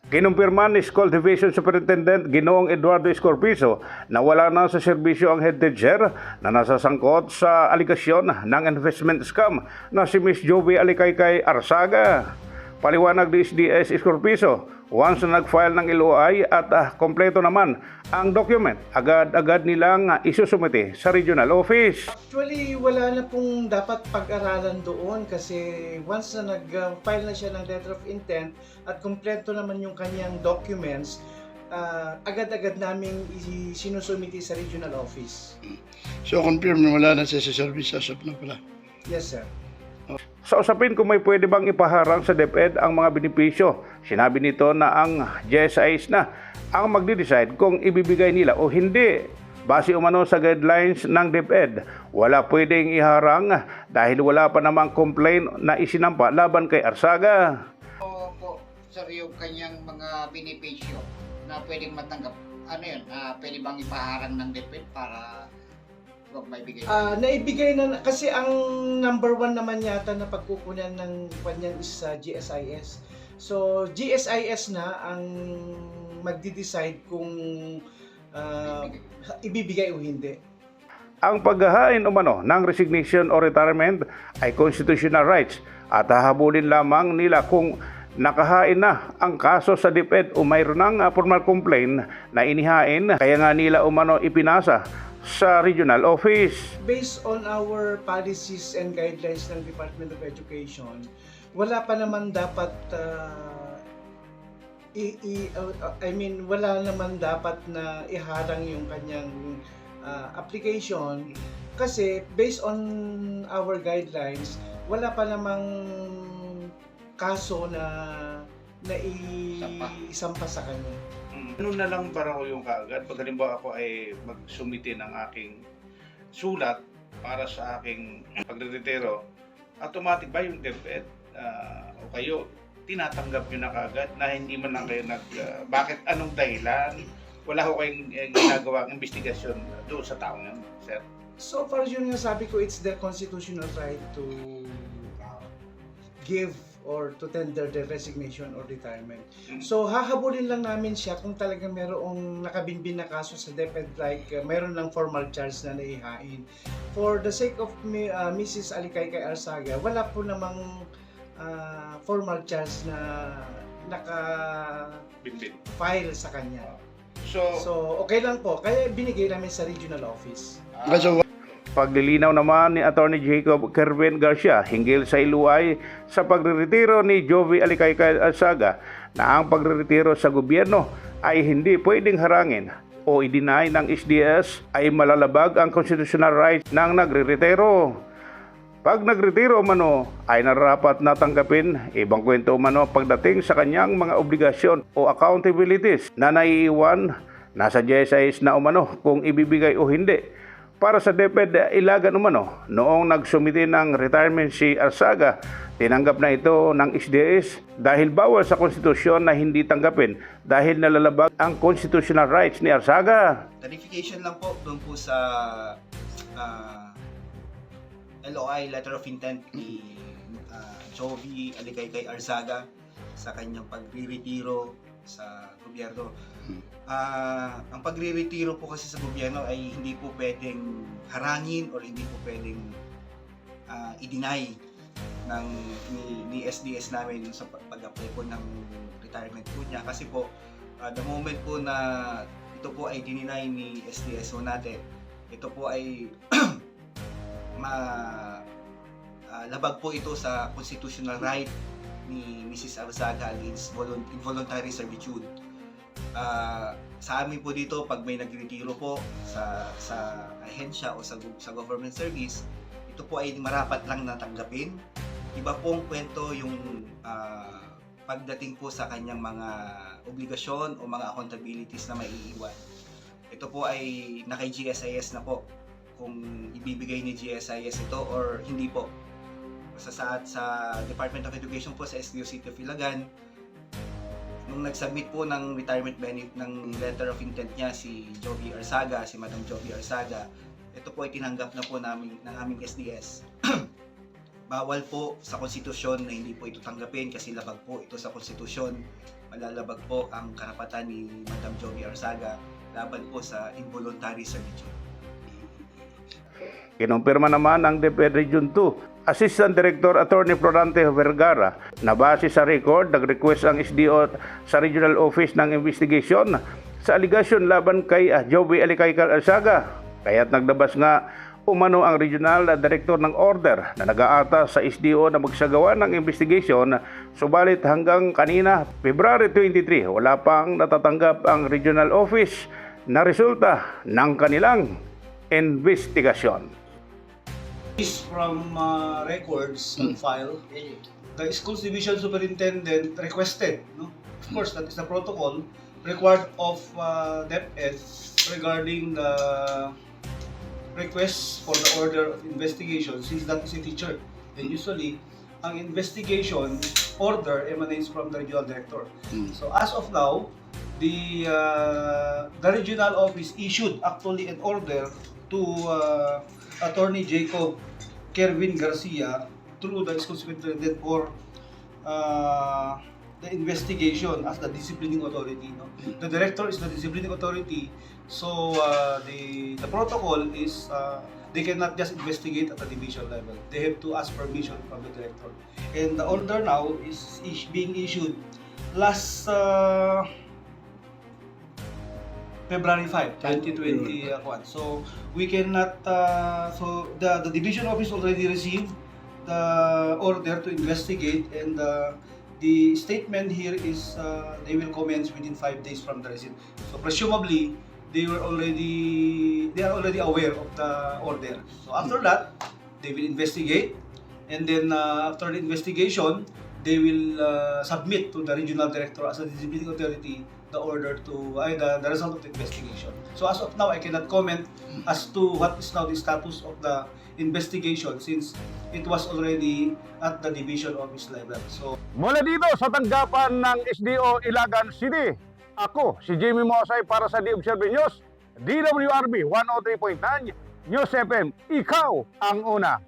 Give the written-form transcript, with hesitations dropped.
Kinumpirma ni School Division Superintendent Ginoong Eduardo Escorpizo na wala na sa serbisyo ang head teacher na nasasangkot sa aligasyon ng investment scam na si Miss Jovi Alicaycay Arzaga. Paliwanag ni SDS Escorpizo, once na nag-file ng LOI at kompleto naman ang document, agad-agad nilang isusumite sa regional office. Actually, wala na pong dapat pag-aralan doon kasi once na nag-file na siya ng letter of intent at kompleto naman yung kanyang documents, agad-agad naming sinusumite sa regional office. So confirm na wala na siya sa service as of now pala. Yes, sir. Sa usapin kung may pwede bang ipaharang sa DepEd ang mga benepisyo, sinabi nito na ang GSIS na ang magde-decide kung ibibigay nila o hindi. Base umano sa guidelines ng DepEd, wala pwedeng iharang dahil wala pa namang complaint na isinampa laban kay Arzaga. Po, sir, yung kanyang mga benepisyo na pwedeng matanggap, ano yun, pwede bang ipaharang ng DepEd para wag maibigay? Naibigay na, kasi ang number one naman yata na pagkukunan ng kanyan is sa GSIS. So, GSIS na ang magde-decide kung ibibigay o hindi. Ang paghahain umano ng resignation o retirement ay constitutional rights at hahabulin lamang nila kung nakahain na ang kaso sa DepEd o mayroon ng formal complaint na inihain, kaya nga nila umano ipinasa sa regional office. Based on our policies and guidelines ng Department of Education, wala pa naman dapat wala naman dapat na iharang yung kanyang application kasi based on our guidelines, wala pa namang kaso na isampa sa kanya. Ano na lang para ko yung kaagad, pag halimbawa ako ay magsumite ng aking sulat para sa aking pagre-retiro, automatic ba yung DepEd o kayo tinatanggap nyo na kaagad na hindi man lang kayo bakit anong dahilan? Wala ko kayong ginagawang investigasyon doon sa taong yan, sir? So far yun nga sabi ko, it's their constitutional right to give or to tender the resignation or retirement. So hahabulin lang namin siya kung talagang mayroong nakabinbin na kaso sa DepEd, like mayroon lang formal charge na naihain. For the sake of Mrs. Alicaycay Arzaga, wala po namang formal charge na naka-file sa kanya. So okay lang po, kaya binigay namin sa regional office. So, Paglilinaw naman ni Attorney Jacob Kerwin Garcia hinggil sa iluay sa pagreretiro ni Jovi Alicaycay Arzaga na ang pagreretiro sa gobyerno ay hindi pwedeng harangin o i-deny ng SDS ay malalabag ang constitutional rights ng nagreretiro. Pag nagretiro umano ay nararapat na tanggapin, ibang kwento umano pagdating sa kanyang mga obligasyon o accountabilities na naiiwan, nasa GSIS na umano kung ibibigay o hindi. Para sa DepEd, ilagan umano, noong nagsumite ng retirement si Arzaga, tinanggap na ito ng SDS dahil bawal sa konstitusyon na hindi tanggapin dahil nalalabag ang constitutional rights ni Arzaga. Clarification lang po doon po sa LOI, Letter of Intent ni Jovi Alicaycay Arzaga sa kanyang pagre-retiro sa gobyerno. Ang pagre-retiro po kasi sa gobyerno ay hindi po pwedeng harangin or hindi po pwedeng i-deny ni SDS namin sa pag-apply po ng retirement po niya kasi po the moment po na ito po ay dininay ni SDS o natin, ito po ay labag po ito sa constitutional right ni Mrs. Arzaga against involuntary servitude. Sa amin po dito, pag may nagretiro po sa ahensya o sa government service, ito po ay marapat lang natanggapin. Iba pong kwento yung pagdating po sa kanyang mga obligasyon o mga accountabilities na maiiwan. Ito po ay naka-GSIS na po kung ibibigay ni GSIS ito or hindi po. Sa Department of Education po sa SDO City of Ilagan, nung nag-submit po ng retirement benefit ng letter of intent niya si Jovi Arzaga, si Madam Jovi Arzaga, ito po ay tinanggap na po ng aming SDS. Bawal po sa konstitusyon na hindi po ito tanggapin kasi labag po ito sa konstitusyon malalabag po ang karapatan ni Madam Jovi Arzaga laban po sa involuntary servitude. Kinumpirma naman ng DepEd Region 2 Assistant Director Attorney Florante Vergara na base sa record, nag-request ang SDO sa Regional Office ng Investigation sa aligasyon laban kay Jovi Alicaycal Arzaga. Kaya't naglabas nga umano ang Regional Director ng order na nag-aata sa SDO na magsagawa ng investigation, subalit hanggang kanina, February 23, wala pang natatanggap ang Regional Office na resulta ng kanilang investigasyon. From records on file, the Schools Division Superintendent requested, no? Of course, that is the protocol required of DepEd regarding the request for the order of investigation, since that is a teacher. And usually, ang investigation order emanates from the regional director. So as of now, the regional office issued actually an order to Attorney Jacob Kervin Garcia through the school superintendent for the investigation as the disciplining authority. No? The director is the disciplining authority, so the protocol is they cannot just investigate at the division level. They have to ask permission from the director. And the order now is being issued last February 5, 2021. So we cannot, so the division office already received the order to investigate, and the statement here is they will commence within 5 days from the receipt. So presumably they are already aware of the order. So after that, they will investigate, and then after the investigation, they will submit to the regional director as a disciplining authority the order to the result of the investigation. So as of now, I cannot comment as to what is now the status of the investigation, since it was already at the division office level. So Mula dito sa tanggapan ng SDO Ilagan City, ako si Jimmy Mosay para sa The Observer News, DWRB 103.9 News FM, ikaw ang una.